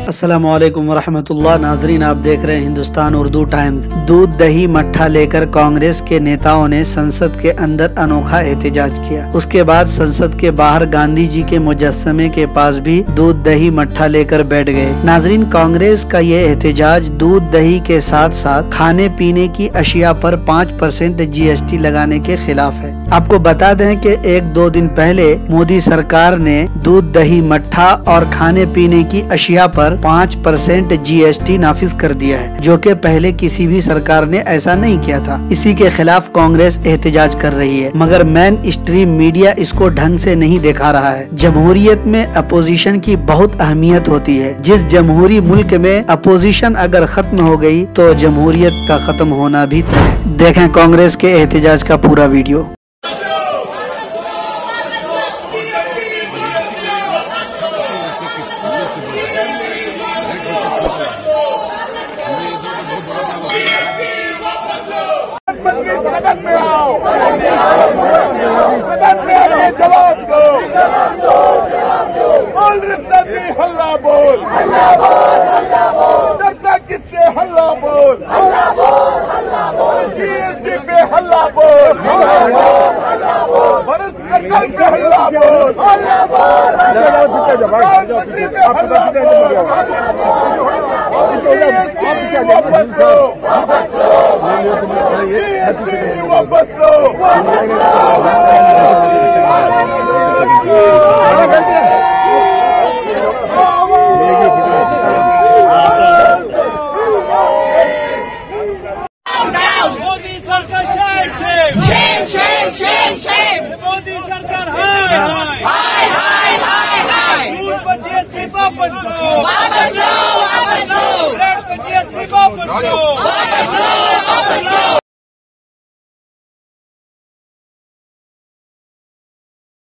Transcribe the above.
अस्सलामुअलैकुम वरहमतुल्लाह। नाजरीन, आप देख रहे हैं हिंदुस्तान उर्दू टाइम्स। दूध दही मट्ठा लेकर कांग्रेस के नेताओं ने संसद के अंदर अनोखा एहतजाज किया। उसके बाद संसद के बाहर गांधी जी के मुजस्समे के पास भी दूध दही मट्ठा लेकर बैठ गए। नाजरीन, कांग्रेस का ये एहतजाज दूध दही के साथ साथ खाने पीने की अशिया पर 5% GST लगाने के खिलाफ है। आपको बता दें कि 1-2 दिन पहले मोदी सरकार ने दूध दही मट्ठा और खाने पीने की अशिया पर 5% GST नाफिज कर दिया है, जो कि पहले किसी भी सरकार ने ऐसा नहीं किया था। इसी के खिलाफ कांग्रेस एहतजाज कर रही है, मगर मेन स्ट्रीम मीडिया इसको ढंग से नहीं दिखा रहा है। जमहूरियत में अपोजिशन की बहुत अहमियत होती है। जिस जमहूरी मुल्क में अपोजिशन अगर खत्म हो गई तो जमहूरियत का खत्म होना भी तय है। देखें कांग्रेस के एहतजाज का पूरा वीडियो। सदन में आओ, सदन में आके जवाब दो, बोल रिश्ते हल्ला बोल, डरता किससे हल्ला बोल, GST पे हल्ला बोल, भारत सरकार पे हल्ला बोल, प्रधानमंत्री पे हल्ला बोल, वापस लो, वापस लो। मोदी सरकार शेम मोदी सरकार हाय दूध पर GST वापस लो ब्रेड पर GST वापस लो